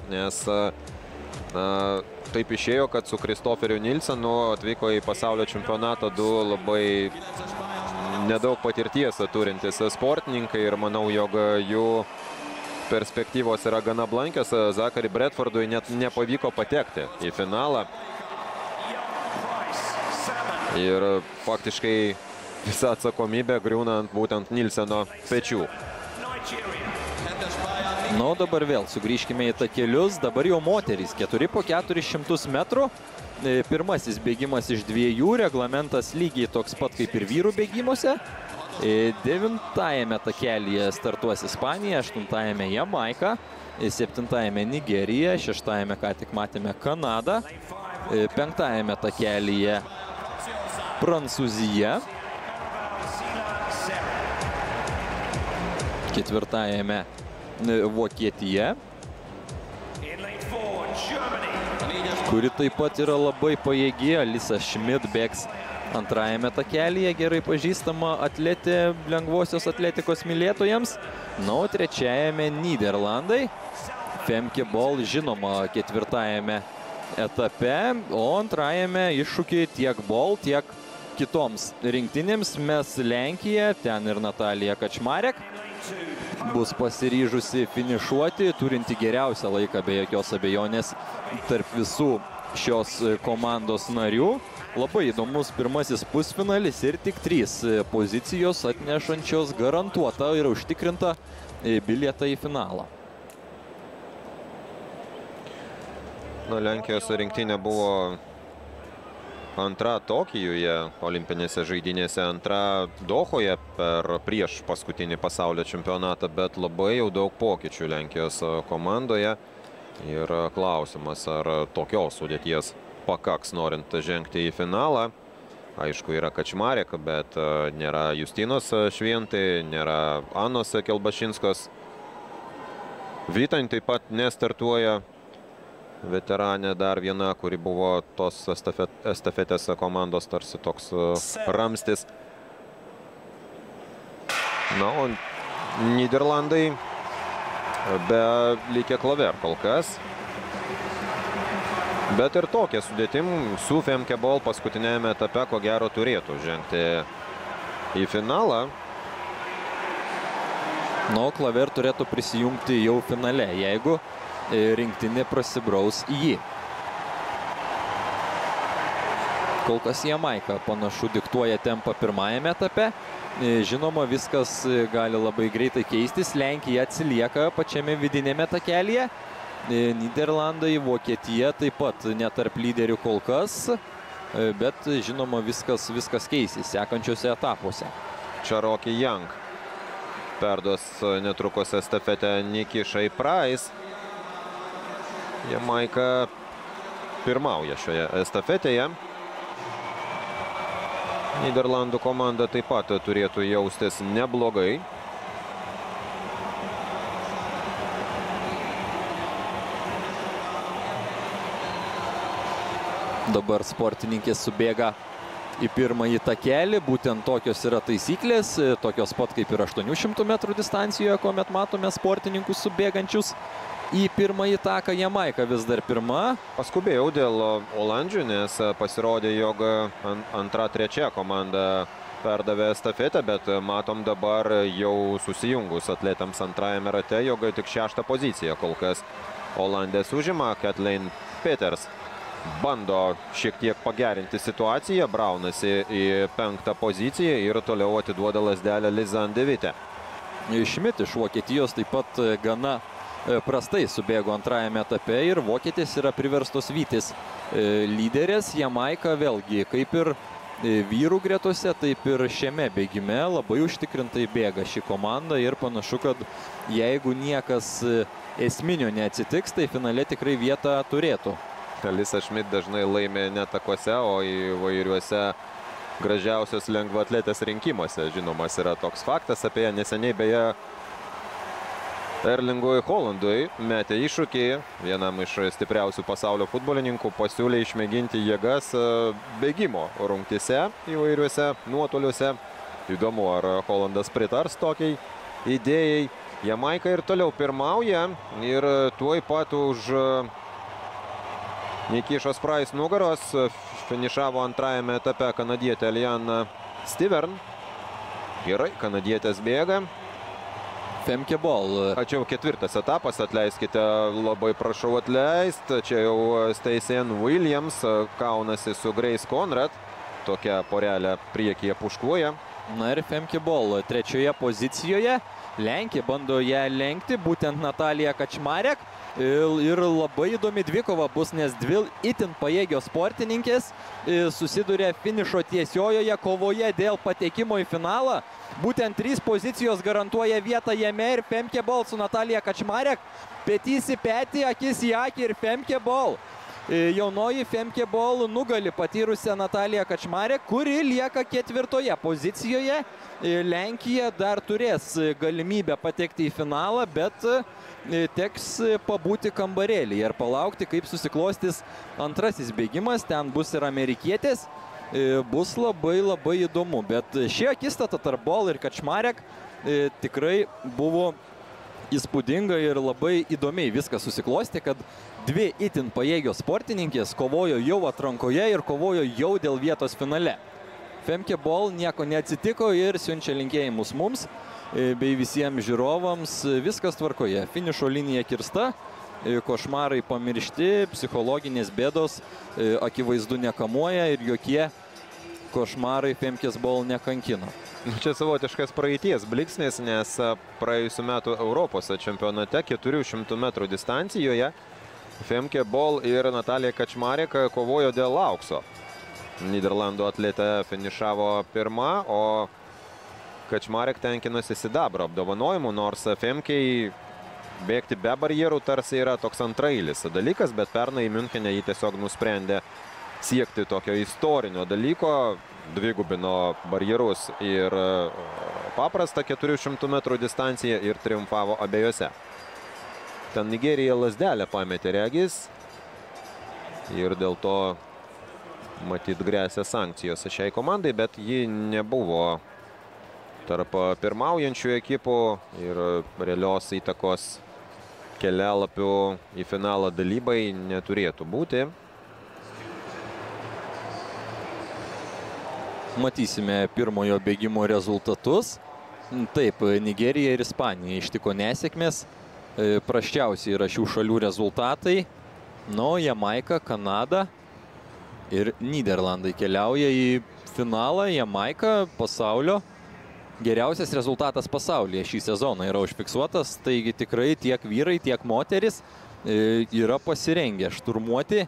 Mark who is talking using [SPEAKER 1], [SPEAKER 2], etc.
[SPEAKER 1] Nes taip išėjo, kad su Kristoferiu Nilsenu atvyko į pasaulio čempionatą du labai nedaug patirties turintys sportininkai ir manau, jog jų perspektyvos yra gana blankios. Zakari Bradfordui net nepavyko patekti į finalą. Ir faktiškai visa atsakomybė griūna ant būtent Nilseno pečių.
[SPEAKER 2] Na, o dabar vėl sugrįžkime į takelius. Dabar jau moterys 4 po 400 metrų. Pirmasis bėgimas iš 2, reglamentas lygiai toks pat kaip ir vyrų bėgimuose. 9-ajame takelyje startuos Ispanija, 8-ajame Jamaika, 7-ajame Nigerija, 6-ajame ką tik matėme Kanada, 5-ajame takelyje Prancūzija, 4-ajame Vokietija, kuri taip pat yra labai pajėgi. Alisa Schmidt bėgs 2-ajame takelyje, gerai pažįstama atletė lengvosios atletikos mylėtojams. Na, o 3-ajame Nyderlandai. Femke Bol žinoma 4-ajame etape, o 2-ajame iššūkiai tiek Bol, tiek kitoms rinktinėms mes Lenkija, ten ir Natalija Kačmarek bus pasiryžusi finišuoti, turinti geriausią laiką be jokios abejonės tarp visų šios komandos narių. Labai įdomus pirmasis pusfinalis ir tik 3 pozicijos atnešančios garantuotą ir užtikrintą bilietą į finalą.
[SPEAKER 1] Na, Lenkijos rinktinė buvo antra Tokijuje olimpinėse žaidynėse, antra Dohoje prieš paskutinį pasaulio čempionatą, bet labai jau daug pokyčių Lenkijos komandoje. Ir klausimas, ar tokios sudėties pakaks norint žengti į finalą. Aišku, yra Kačmarek, bet nėra Justinos Šventai, nėra Anos Kelbašinskos. Vytain taip pat nestartuoja. Veteranė dar viena, kuri buvo tos estafetės komandos tarsi toks ramstis. Na, o Nyderlandai be Lieke Klaver kol kas. Bet ir tokia sudėtim su Femke Bol paskutinėme etape ko gero turėtų žengti į finalą.
[SPEAKER 2] Na, o Klaver turėtų prisijungti jau finale, jeigu rinktinė prasibraus į jį. Kol kas Jamaika panašu diktuoja tempą 1-ajame etape. Žinoma, viskas gali labai greitai keistis. Lenkija atsilieka pačiame vidinėme takelyje. Nyderlandai, Vokietija taip pat netarp lyderių kol kas. Bet žinoma, viskas keisis sekančiuose etapuose.
[SPEAKER 1] Cherokee Young perduos netrukus estafetę Nikishai Price. Jamaika pirmauja šioje estafetėje. Nyderlandų komanda taip pat turėtų jaustis neblogai.
[SPEAKER 2] Dabar sportininkės subėga į pirmąjį takelį. Būtent tokios yra taisyklės, tokios pat kaip ir 800 metrų distancijoje, kuomet matome sportininkus subėgančius į pirmąjį taką. Jamaika vis dar pirma.
[SPEAKER 1] Paskubėjau dėl olandžių, nes pasirodė, jog antra, trečia komanda perdavė estafetę, bet matom dabar jau susijungus atletams antrajame rate, jog tik 6 poziciją kol kas Olandės užima. Kathleen Peters bando šiek tiek pagerinti situaciją, braunasi į 5 poziciją ir toliau atiduoda lazdelę Lizan Devite.
[SPEAKER 2] Schmidt iš Vokietijos taip pat gana prastai subėgo antrajame etape ir vokietės yra priverstos vytis lyderės. Jamaika vėlgi, kaip ir vyrų gretose, taip ir šiame bėgime labai užtikrintai bėga ši komanda ir panašu, kad jeigu niekas esminio neatsitiks, tai finale tikrai vietą turėtų.
[SPEAKER 1] Alisa Schmidt dažnai laimė ne takuose, o įvairiuose gražiausios lengvaatletės rinkimuose. Žinomas yra toks faktas apie ją. Neseniai beje Erlingui Haalandui metė iššūkį, vienam iš stipriausių pasaulio futbolininkų, pasiūlė išmėginti jėgas bėgimo rungtyse įvairiuose nuotoliuose. Įdomu, ar Haalandas pritars tokiai idėjai. Jamaika ir toliau pirmauja ir tuoj pat už Nikišos Price nugaros finišavo antrajame etape kanadietė Liana Stivern. Gerai, kanadietės bėga.
[SPEAKER 2] Femke Bol.
[SPEAKER 1] Čia jau ketvirtas etapas, atleiskite, labai prašau atleisti. Čia jau Stacey Ann Williams kaunasi su Grace Conrad. Tokia porelė priekyje puškuoja.
[SPEAKER 2] Na ir Femke Bol trečioje pozicijoje. Lenkija bando ją lenkti, būtent Natalija Kačmarek. Ir labai įdomi dvikova bus, nes dvi itin pajėgios sportininkės susiduria finišo tiesiojoje kovoje dėl patekimo į finalą. Būtent 3 pozicijos garantuoja vietą jame ir Femke Bol su Natalija Kačmarek. Petys į petį, akis į akį ir Femke Bol. Jaunoji Femke Bol nugali patyrusią Nataliją Kačmarek, kuri lieka 4 pozicijoje. Lenkija dar turės galimybę patekti į finalą, bet teks pabūti kambarėlyje ir palaukti, kaip susiklostys antrasis bėgimas. Ten bus ir amerikietės. Bus labai įdomu, bet ši akistata tarp Bol ir Kačmarek tikrai buvo įspūdinga ir labai įdomiai viskas susiklostė, kad dvi itin pajėgios sportininkės kovojo jau atrankoje ir kovojo jau dėl vietos finale. Femke Bol nieko neatsitiko ir siunčia linkėjimus mums bei visiems žiūrovams. Viskas tvarkoje. Finišo linija kirsta, košmarai pamiršti, psichologinės bėdos akivaizdu nekamuoja ir jokie košmarai Femkės Bol nekankino.
[SPEAKER 1] Čia savotiškas praeities bliksnis, nes praėjusiu metu Europos čempionate 400 metrų distancijoje Femke Bol ir Natalija Kačmarek kovojo dėl aukso. Nyderlandų atletė finišavo pirma, o Kačmarek tenkinosi sidabro apdovanojimu, nors Femkei bėgti be barjerų tarsi yra toks antrailis dalykas, bet pernai Miunchene jį tiesiog nusprendė siekti tokio istorinio dalyko, dvigubino barjerus ir paprastą 400 metrų distanciją ir triumfavo abiejose. Ten Nigerija lazdelę pametė regis ir dėl to matyt grėsia sankcijos šiai komandai, bet ji nebuvo tarp pirmaujančių ekipų ir realios įtakos kelialapių į finalą dalybai neturėtų būti.
[SPEAKER 2] Matysime pirmojo bėgimo rezultatus. Taip, Nigerija ir Ispanija ištiko nesėkmės. Prasčiausiai yra šių šalių rezultatai. Nu, Jamaika, Kanada ir Nyderlandai keliauja į finalą. Jamaika pasaulio geriausias rezultatas pasaulyje šį sezoną yra užfiksuotas. Taigi tikrai tiek vyrai, tiek moteris yra pasirengę šturmuoti